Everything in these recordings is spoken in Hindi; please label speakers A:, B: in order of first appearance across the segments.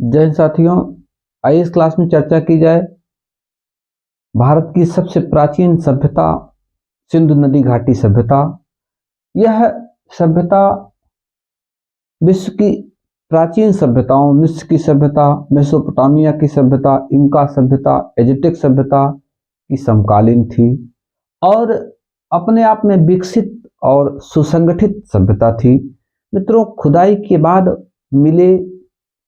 A: जय हिंद साथियों, आइए इस क्लास में चर्चा की जाए भारत की सबसे प्राचीन सभ्यता सिंधु नदी घाटी सभ्यता। यह सभ्यता विश्व की प्राचीन सभ्यताओं, मिस्र की सभ्यता, मेसोपोटामिया की सभ्यता, इनका सभ्यता, इजिप्टिक सभ्यता की समकालीन थी और अपने आप में विकसित और सुसंगठित सभ्यता थी। मित्रों, खुदाई के बाद मिले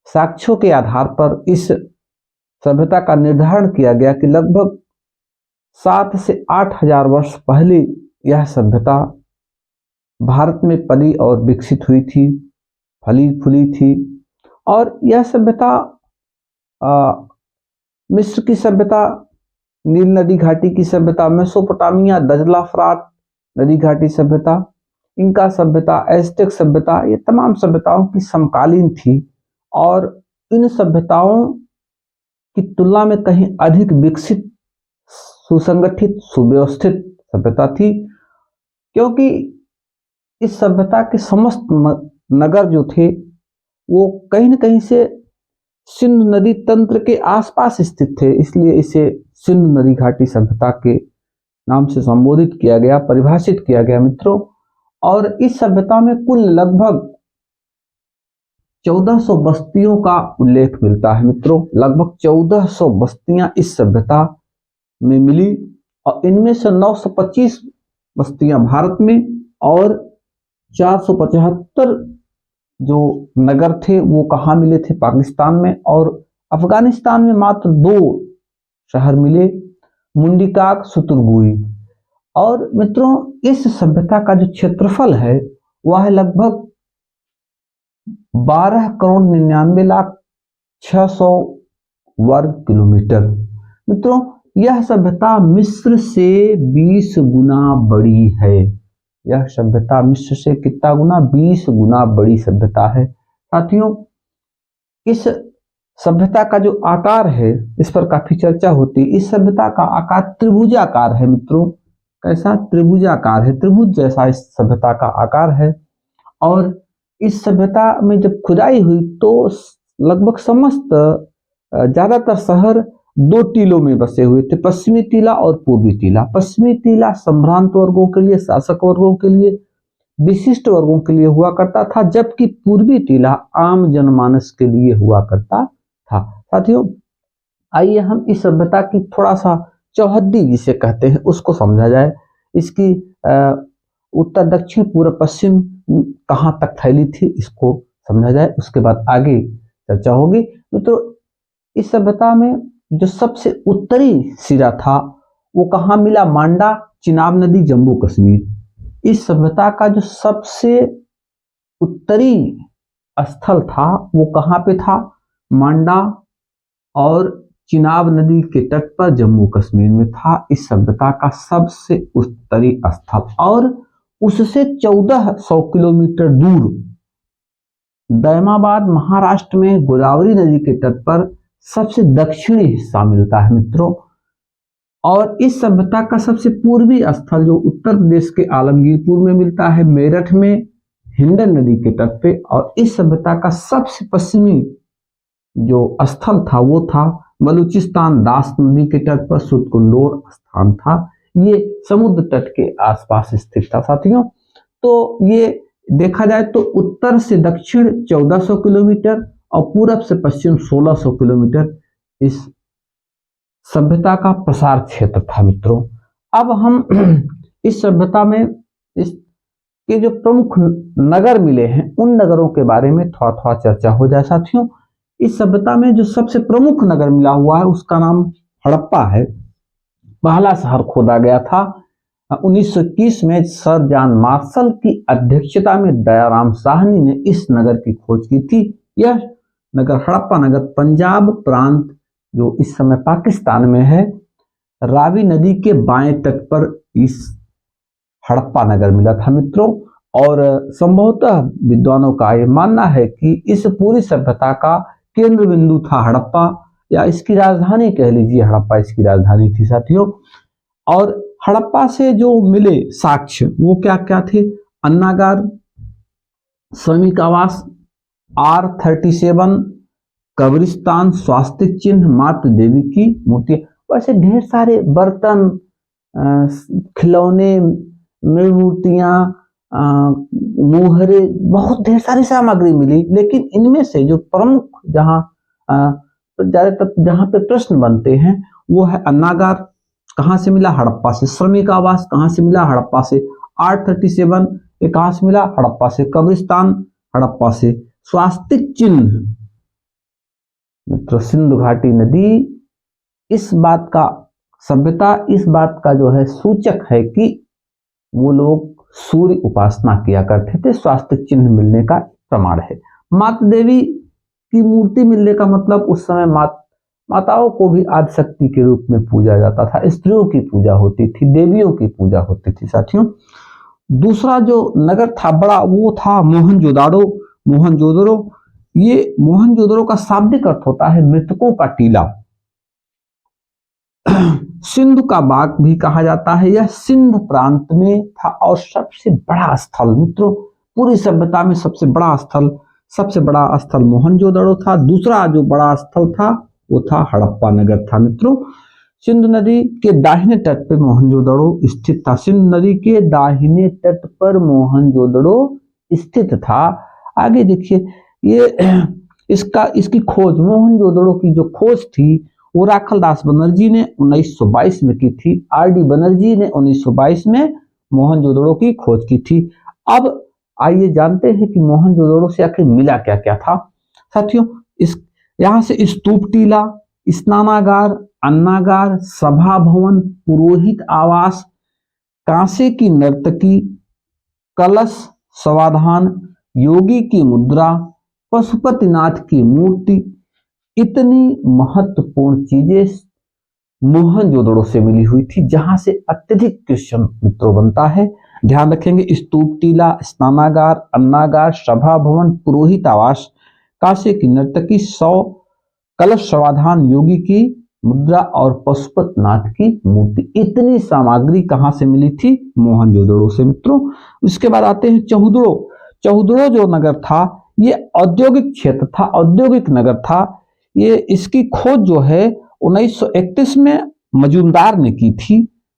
A: साक्ष्यों के आधार पर इस सभ्यता का निर्धारण किया गया कि लगभग 7 से 8 हजार वर्ष पहले यह सभ्यता भारत में पली और विकसित हुई थी, फली फूली थी। और यह सभ्यता मिस्र की सभ्यता, नील नदी घाटी की सभ्यता, मेसोपोटामिया, दजला फरात नदी घाटी सभ्यता, इनका सभ्यता, एज़टेक सभ्यता, ये तमाम सभ्यताओं की समकालीन थी और इन सभ्यताओं की तुलना में कहीं अधिक विकसित, सुसंगठित, सुव्यवस्थित सभ्यता थी, क्योंकि इस सभ्यता के समस्त नगर जो थे वो कहीं न कहीं से सिंधु नदी तंत्र के आसपास स्थित थे, इसलिए इसे सिंधु नदी घाटी सभ्यता के नाम से संबोधित किया गया, परिभाषित किया गया मित्रों। और इस सभ्यता में कुल लगभग 1400 बस्तियों का उल्लेख मिलता है मित्रों। लगभग 1400 बस्तियां इस सभ्यता में मिली और इनमें से 925 बस्तियां भारत में और 475 जो नगर थे वो कहाँ मिले थे? पाकिस्तान में। और अफगानिस्तान में मात्र 2 शहर मिले, मुंडिकाक, सुतुरगुई। और मित्रों, इस सभ्यता का जो क्षेत्रफल है वह है लगभग 12,99,600 वर्ग किलोमीटर। मित्रों, यह सभ्यता मिस्र से 20 गुना बड़ी है। यह सभ्यता मिस्र से कितना गुना? 20 गुना बड़ी सभ्यता है। साथियों, इस सभ्यता का जो आकार है इस पर काफी चर्चा होती है। इस सभ्यता का आकार त्रिभुजाकार है मित्रों। कैसा? त्रिभुजाकार है, त्रिभुज जैसा इस सभ्यता का आकार है। और इस सभ्यता में जब खुदाई हुई तो लगभग समस्त ज्यादातर शहर 2 टीलों में बसे हुए थे, पश्चिमी टीला और पूर्वी टीला। पश्चिमी टीला संभ्रांत वर्गों के लिए, शासक वर्गों के लिए, विशिष्ट वर्गों के लिए हुआ करता था, जबकि पूर्वी टीला आम जनमानस के लिए हुआ करता था। साथियों, आइए हम इस सभ्यता की थोड़ा सा चौहद्दी जिसे कहते हैं उसको समझा जाए। इसकी उत्तर, दक्षिण, पूर्व, पश्चिम कहाँ तक फैली थी इसको समझा जाए, उसके बाद आगे चर्चा होगी। तो इस सभ्यता में जो सबसे उत्तरी सिरा था वो कहाँ मिला? मांडा, चिनाब नदी, जम्मू कश्मीर। इस सभ्यता का जो सबसे उत्तरी स्थल था वो कहाँ पे था? मांडा और चिनाब नदी के तट पर जम्मू कश्मीर में था इस सभ्यता का सबसे उत्तरी स्थल। और उससे 1400 किलोमीटर दूर दैमाबाद, महाराष्ट्र में गोदावरी नदी के तट पर सबसे दक्षिणी हिस्सा मिलता है मित्रों। और इस सभ्यता का सबसे पूर्वी स्थल जो उत्तर प्रदेश के आलमगीरपुर में मिलता है, मेरठ में, हिंडन नदी के तट पे। और इस सभ्यता का सबसे पश्चिमी जो स्थल था वो था बलूचिस्तान, दास नदी के तट पर सुतकुंडोर स्थान था। ये समुद्र तट के आसपास स्थित था। साथियों, तो ये देखा जाए तो उत्तर से दक्षिण 1400 किलोमीटर और पूरब से पश्चिम 1600 किलोमीटर इस सभ्यता का प्रसार क्षेत्र था मित्रों। अब हम इस सभ्यता में इसके जो प्रमुख नगर मिले हैं उन नगरों के बारे में थोड़ा थोड़ा चर्चा हो जाए। साथियों, इस सभ्यता में जो सबसे प्रमुख नगर मिला हुआ है उसका नाम हड़प्पा है। पहला शहर खोदा गया था 1921 में सर जॉन मार्शल की अध्यक्षता में दयाराम साहनी ने इस नगर की खोज की थी। यह नगर, हड़प्पा नगर, पंजाब प्रांत जो इस समय पाकिस्तान में है, रावी नदी के बाएं तट पर इस हड़प्पा नगर मिला था मित्रों। और संभवतः विद्वानों का यह मानना है कि इस पूरी सभ्यता का केंद्र बिंदु था हड़प्पा, या इसकी राजधानी कह लीजिए, हड़प्पा इसकी राजधानी थी साथियों। और हड़प्पा से जो मिले साक्ष्य वो क्या क्या थे? अन्नागार, श्रमिक आवास, R37, कब्रिस्तान, स्वास्तिक चिन्ह, मातृ देवी की मूर्ति। वैसे ढेर सारे बर्तन, खिलौने, मूर्तियां, मुहरे, बहुत ढेर सारी सामग्री मिली। लेकिन इनमें से जो प्रमुख जहां ज्यादातर जहां पे प्रश्न बनते हैं वो है अन्नागार, कहां से मिला? हड़प्पा से। श्रमिक आवास कहां से मिला? हड़प्पा से। R37 ये कहां से मिला? हड़प्पा से। कब्रिस्तान हड़प्पा से। स्वास्तिक चिन्ह मित्रों सिंधु घाटी नदी इस बात का सभ्यता, इस बात का जो है सूचक है कि वो लोग सूर्य उपासना किया करते थे। स्वास्तिक चिन्ह मिलने का प्रमाण है। मातृ देवी की मूर्ति मिलने का मतलब उस समय माताओं को भी आदिशक्ति के रूप में पूजा जाता था। स्त्रियों की पूजा होती थी, देवियों की पूजा होती थी साथियों। दूसरा जो नगर था बड़ा वो था मोहनजोदाड़ो। मोहनजोदड़ो, ये मोहनजोदड़ो का शाब्दिक अर्थ होता है मृतकों का टीला। सिंधु का बाग भी कहा जाता है। यह सिंध प्रांत में था और सबसे बड़ा स्थल मित्रों, पूरी सभ्यता में सबसे बड़ा स्थल मोहनजोदड़ो था। दूसरा जो बड़ा स्थल था वो था हड़प्पा नगर था मित्रों। सिंधु नदी के दाहिने तट पर मोहनजोदड़ो स्थित था। सिंधु नदी के दाहिने तट पर मोहनजोदड़ो स्थित था। आगे देखिए, ये इसकी खोज, मोहनजोदड़ो की जो खोज थी वो राखलदास बनर्जी ने 1922 में की थी। R.D. बनर्जी ने 1922 में मोहनजोदड़ो की खोज की थी। अब आइए जानते हैं कि मोहनजोदड़ो से आखिर मिला क्या क्या था साथियों। यहाँ से स्तूप टीला, स्नानागार, अन्नागार, सभा भवन, पुरोहित आवास, कांसे की नर्तकी, कलश, समाधान, योगी की मुद्रा, पशुपतिनाथ की मूर्ति, इतनी महत्वपूर्ण चीजें मोहनजोदड़ो से मिली हुई थी, जहां से अत्यधिक क्वेश्चन मित्रों बनता है। ध्यान रखेंगे, स्तूप टीला, स्नानागार, अन्नागार, सभा भवन, पुरोहित आवास, कांसे की नर्तकी, 100 कलश, समाधान, योगी की मुद्रा और पशुपतिनाथ की मूर्ति। इतनी सामग्री कहां से मिली थी? मोहनजोदड़ो से मित्रों। उसके बाद आते हैं चहुदड़ो। चहुदड़ो जो नगर था ये औद्योगिक क्षेत्र था, औद्योगिक नगर था। ये इसकी खोज जो है 1931 में मजूमदार ने की थी।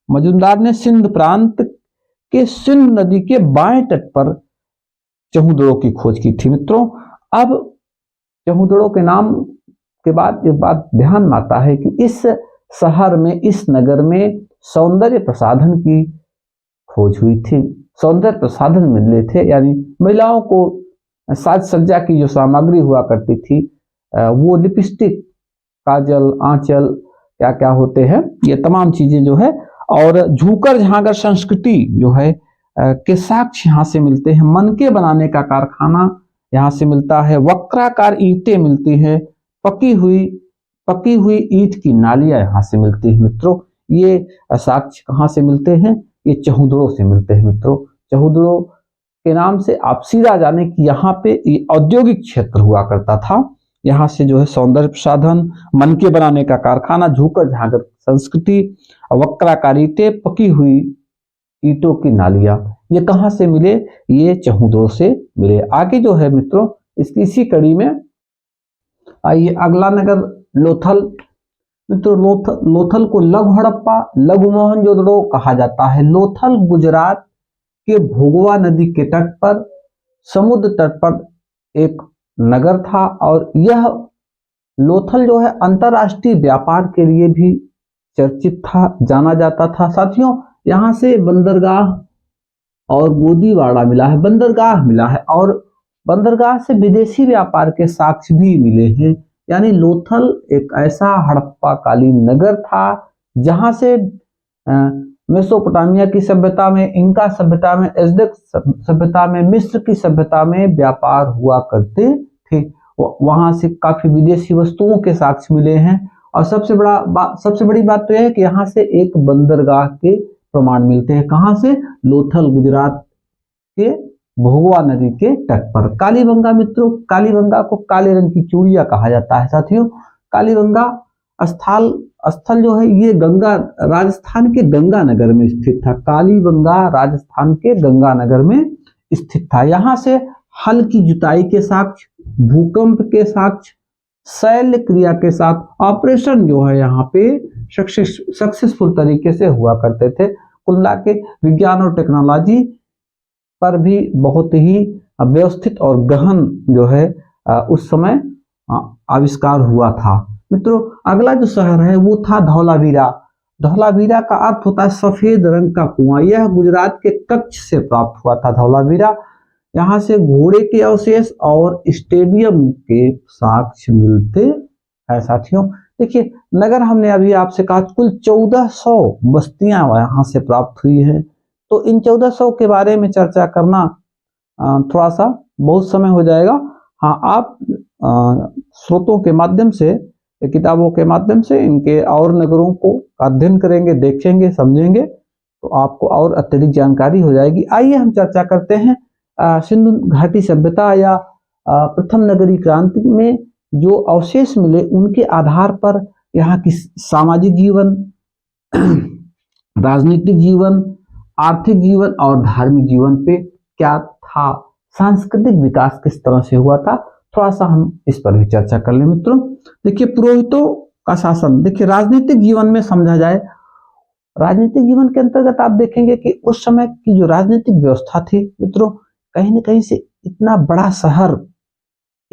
A: मजूमदार ने सिंध प्रांत के सिंध नदी के बाएं तट पर चहुदड़ो की खोज की थी मित्रों। अब चहुदड़ो के नाम के बाद एक बात ध्यान में आता है कि इस शहर में, इस नगर में सौंदर्य प्रसाधन की खोज हुई थी। सौंदर्य प्रसाधन मिले थे, यानी महिलाओं को साज सज्जा की जो सामग्री हुआ करती थी, वो लिपस्टिक, काजल, आंचल, क्या क्या होते हैं, ये तमाम चीजें जो है, और झूकर झांगर संस्कृति जो है के साक्ष्य यहाँ से मिलते हैं। मनके बनाने का कारखाना यहाँ से मिलता है। वक्राकार ईंटें मिलती हैं। पकी हुई ईंट की नालियां यहाँ से मिलती है मित्रों। ये साक्ष्य कहाँ से मिलते हैं? ये चहुदड़ो से मिलते हैं मित्रों। चहुदड़ो के नाम से आप सीधा जाने कि यहाँ पे ये औद्योगिक क्षेत्र हुआ करता था। यहाँ से जो है सौंदर्य प्रसाधन, मनके बनाने का कारखाना, झूकर झांकर संस्कृति, वक्राकार ईंटें, पकी हुई ईंटों की नालियां, ये कहां से मिले? ये चहुदड़ो से मिले। आगे जो है मित्रों इसी कड़ी में आइए अगला नगर लोथल। मित्रों लोथल को लघु हड़प्पा, लघु मोहनजोदड़ो कहा जाता है। लोथल गुजरात के भोगवा नदी के तट पर, समुद्र तट पर एक नगर था और यह लोथल जो है अंतरराष्ट्रीय व्यापार के लिए भी चर्चित था, जाना जाता था साथियों। यहाँ से बंदरगाह और गोदीवाड़ा मिला है, बंदरगाह मिला है, और बंदरगाह से विदेशी व्यापार के साक्ष्य भी मिले हैं। यानी लोथल एक ऐसा हड़प्पा कालीन नगर था जहां से मेसोपोटामिया की सभ्यता में, इंका सभ्यता में, एज़्टेक सभ्यता में, मिस्र की सभ्यता में व्यापार हुआ करते थे। वहां से काफी विदेशी वस्तुओं के साक्ष्य मिले हैं। और सबसे बड़ी बात तो यह है कि यहाँ से एक बंदरगाह के प्रमाण मिलते हैं। कहां से? लोथल गुजरात के भोगवा नदी के तट पर। कालीबंगा मित्रों, कालीबंगा को काले रंग की चूड़िया कहा जाता है साथियों। कालीबंगा स्थल जो है ये राजस्थान के गंगानगर में स्थित था। कालीबंगा राजस्थान के गंगानगर में स्थित था। यहाँ से हल की जुताई के साक्ष्य, भूकंप के साक्ष्य, शैल्य क्रिया के साथ ऑपरेशन जो है यहाँ पे सक्सेसफुल तरीके से हुआ करते थे। कुल मिला के विज्ञान और टेक्नोलॉजी पर भी बहुत ही व्यवस्थित और गहन जो है उस समय आविष्कार हुआ था। मित्रों, अगला जो शहर है वो था धौलावीरा। धौलावीरा का अर्थ होता है सफेद रंग का कुआं। यह गुजरात के कच्छ से प्राप्त हुआ था धौलावीरा। यहाँ से घोड़े के अवशेष और स्टेडियम के साक्ष्य मिलते हैं। साथियों देखिए, नगर हमने अभी आपसे कहा कुल 1400 बस्तियां यहाँ से प्राप्त हुई हैं। तो इन 1400 के बारे में चर्चा करना थोड़ा सा बहुत समय हो जाएगा। हाँ, आप स्रोतों के माध्यम से, किताबों के माध्यम से इनके और नगरों को अध्ययन करेंगे, देखेंगे, समझेंगे तो आपको और अत्यधिक जानकारी हो जाएगी। आइए हम चर्चा करते हैं सिंधु घाटी सभ्यता या प्रथम नगरीय क्रांति में जो अवशेष मिले उनके आधार पर यहाँ की सामाजिक जीवन, राजनीतिक जीवन, आर्थिक जीवन और धार्मिक जीवन पे क्या था, सांस्कृतिक विकास किस तरह से हुआ था, थोड़ा सा हम इस पर भी चर्चा कर लें। मित्रों देखिए, पुरोहितों का शासन, देखिए राजनीतिक जीवन में समझा जाए, राजनीतिक जीवन के अंतर्गत आप देखेंगे कि उस समय की जो राजनीतिक व्यवस्था थी मित्रों, कहीं न कहीं से इतना बड़ा शहर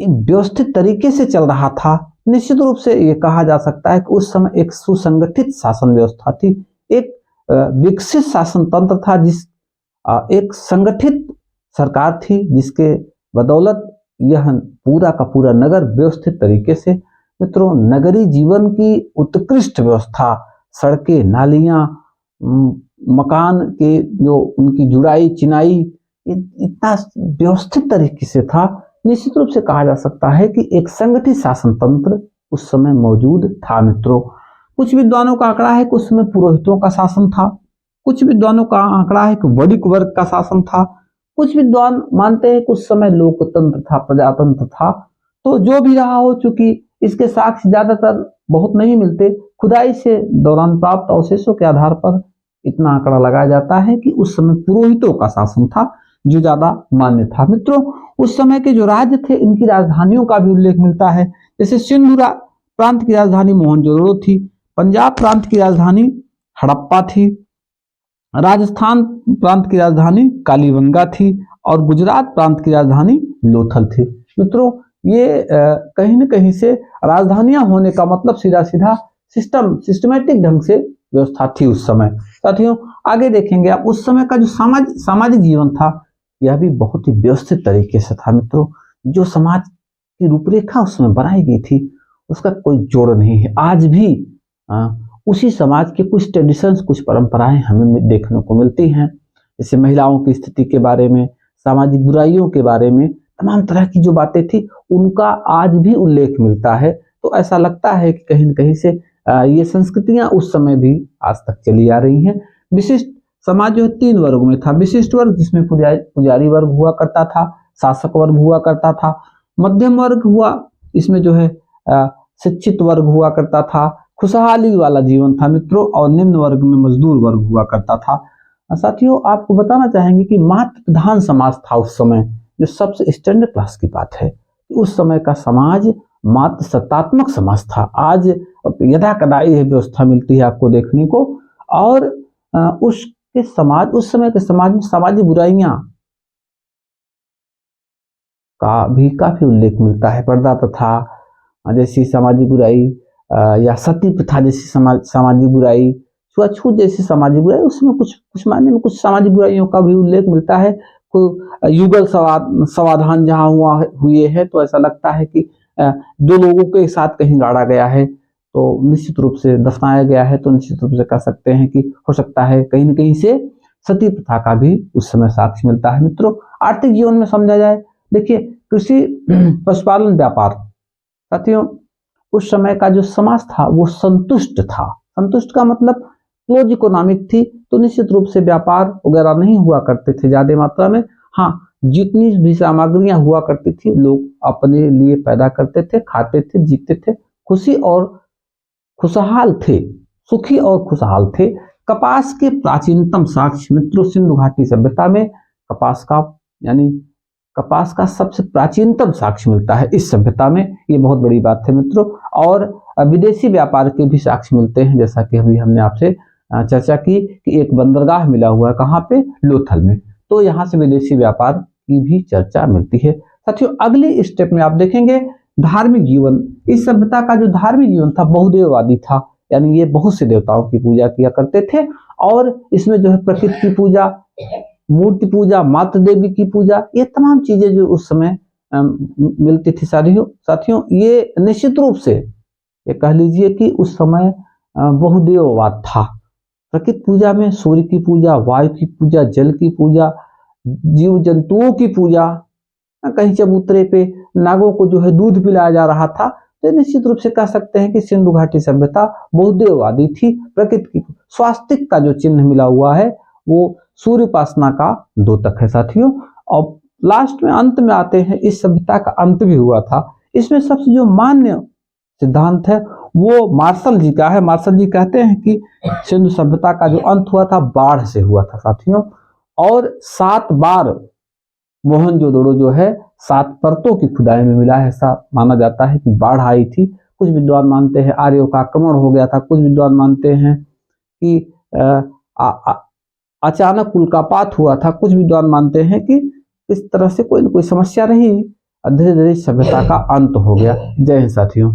A: एक व्यवस्थित तरीके से चल रहा था। निश्चित रूप से ये कहा जा सकता है कि उस समय एक सुसंगठित शासन व्यवस्था थी, एक विकसित शासन तंत्र था, एक संगठित सरकार थी जिसके बदौलत यह पूरा का पूरा नगर व्यवस्थित तरीके से, मित्रों नगरीय जीवन की उत्कृष्ट व्यवस्था, सड़कें, नालियां, मकान के जो उनकी जुड़ाई चिनाई इतना व्यवस्थित तरीके से था। निश्चित रूप से कहा जा सकता है कि एक संगठित शासन तंत्र उस समय मौजूद था। मित्रों कुछ विद्वानों का आंकड़ा है कि उस समय पुरोहितों का शासन था, कुछ विद्वानों का आंकड़ा है कि वणिक वर्ग का शासन था, कुछ विद्वान मानते हैं कि उस समय लोकतंत्र था, प्रजातंत्र था। तो जो भी रहा हो, चूंकि इसके साक्ष्य ज्यादातर बहुत नहीं मिलते, खुदाई से दौरान प्राप्त अवशेषों के आधार पर इतना आंकड़ा लगाया जाता है कि उस समय पुरोहितों का शासन था जो ज्यादा मान्य था। मित्रों उस समय के जो राज्य थे इनकी राजधानियों का भी उल्लेख मिलता है। जैसे सिंधु प्रांत की राजधानी मोहनजोदड़ो थी, पंजाब प्रांत की राजधानी हड़प्पा थी, राजस्थान प्रांत की राजधानी कालीबंगा थी और गुजरात प्रांत की राजधानी लोथल थी। मित्रों ये कहीं न कहीं से राजधानियां होने का मतलब सीधा सीधा सिस्टमेटिक ढंग से व्यवस्था थी उस समय। साथियों आगे देखेंगे आप, उस समय का जो सामाजिक जीवन था यह भी बहुत ही व्यवस्थित तरीके से था। मित्रों जो समाज की रूपरेखा उस समय बनाई गई थी उसका कोई जोड़ नहीं है। आज भी उसी समाज के कुछ ट्रेडिशंस, कुछ परंपराएं हमें देखने को मिलती हैं। जैसे महिलाओं की स्थिति के बारे में, सामाजिक बुराइयों के बारे में, तमाम तरह की जो बातें थी उनका आज भी उल्लेख मिलता है। तो ऐसा लगता है कि कहीं न कहीं से ये संस्कृतियां उस समय भी आज तक चली आ रही हैं। विशिष्ट समाज जो है 3 वर्गों में था। विशिष्ट वर्ग जिसमें पुजारी वर्ग हुआ करता था, शासक वर्ग हुआ करता था, मध्यम वर्ग हुआ, इसमें जो है शिक्षित वर्ग हुआ करता था, खुशहाली वाला जीवन था मित्रों, और निम्न वर्ग में मजदूर वर्ग हुआ करता था। साथियों आपको बताना चाहेंगे कि मातृ प्रधान समाज था उस समय, जो सबसे स्टैंडर्ड क्लास की बात है। उस समय का समाज मातृ सत्तात्मक समाज था। आज यदा कदा यह व्यवस्था मिलती है आपको देखने को, और उस समय के समाज में सामाजिक बुराइयां का भी काफी उल्लेख मिलता है। पर्दा प्रथा जैसी सामाजिक बुराई, या सती प्रथा जैसी सामाजिक बुराई, छुआछूत जैसी सामाजिक बुराई, उसमें कुछ मायने में कुछ सामाजिक बुराइयों का भी उल्लेख मिलता है। युगल समाधान जहाँ हुए हैं तो ऐसा लगता है कि 2 लोगों के साथ कहीं गाड़ा गया है, तो निश्चित रूप से दफनाया गया है, तो निश्चित रूप से कह सकते हैं कि हो सकता है कहीं न कहीं से सती प्रथा का भी उस समय साक्ष्य मिलता है। मित्रों आर्थिक जीवन में समझा जाए, देखिए कृषि, पशुपालन, व्यापार, साथियों उस समय का जो समाज था वो संतुष्ट था। संतुष्ट का मतलब क्लोज इकोनॉमिक थी, तो निश्चित रूप से व्यापार वगैरह नहीं हुआ करते थे ज्यादा मात्रा में। हाँ, जितनी भी सामग्रियां हुआ करती थी लोग अपने लिए पैदा करते थे, खाते थे, जीते थे, खुशी और खुशहाल थे, सुखी और खुशहाल थे। कपास के प्राचीनतम साक्ष्य मित्रों सिंधु घाटी सभ्यता में कपास का यानी कपास का सबसे प्राचीनतम साक्ष्य मिलता है इस सभ्यता में। ये बहुत बड़ी बात है मित्रों। और विदेशी व्यापार के भी साक्ष्य मिलते हैं, जैसा कि अभी हमने आपसे चर्चा की कि एक बंदरगाह मिला हुआ है कहाँ पे, लोथल में। तो यहाँ से विदेशी व्यापार की भी चर्चा मिलती है। साथियों अगले स्टेप में आप देखेंगे धार्मिक जीवन। इस सभ्यता का जो धार्मिक जीवन था बहुदेववादी था, यानी ये बहुत से देवताओं की पूजा किया करते थे और इसमें जो है प्रकृति की पूजा, मूर्ति पूजा, मातृ देवी की पूजा, ये तमाम चीजें जो उस समय मिलती थी साथियों ये निश्चित रूप से ये कह लीजिए कि उस समय बहुदेववाद था। प्रकृति पूजा में सूर्य की पूजा, वायु की पूजा, जल की पूजा, जीव जंतुओं की पूजा, कहीं चबूतरे पे नागों को जो है दूध पिलाया जा रहा था। तो निश्चित रूप से कह सकते हैं कि सिंधु घाटी सभ्यता बहुदेववादी थी। प्रकृति की स्वास्तिक का जो चिन्ह मिला हुआ है वो सूर्य उपासना का द्योतक है साथियों। और लास्ट में अंत में आते हैं, इस सभ्यता का अंत भी हुआ था। इसमें सबसे जो मान्य सिद्धांत है वो मार्शल जी का है। मार्शल जी कहते हैं कि सिंधु सभ्यता का जो अंत हुआ था बाढ़ से हुआ था साथियों, और 7 बार मोहनजोदड़ो जो है 7 परतों की खुदाई में मिला है। ऐसा माना जाता है कि बाढ़ आई थी। कुछ विद्वान मानते हैं आर्यों का आक्रमण हो गया था, कुछ विद्वान मानते हैं कि अचानक उल्कापात हुआ था, कुछ विद्वान मानते हैं कि इस तरह से कोई न कोई समस्या रही, धीरे धीरे सभ्यता का अंत हो गया। जय हिंद साथियों।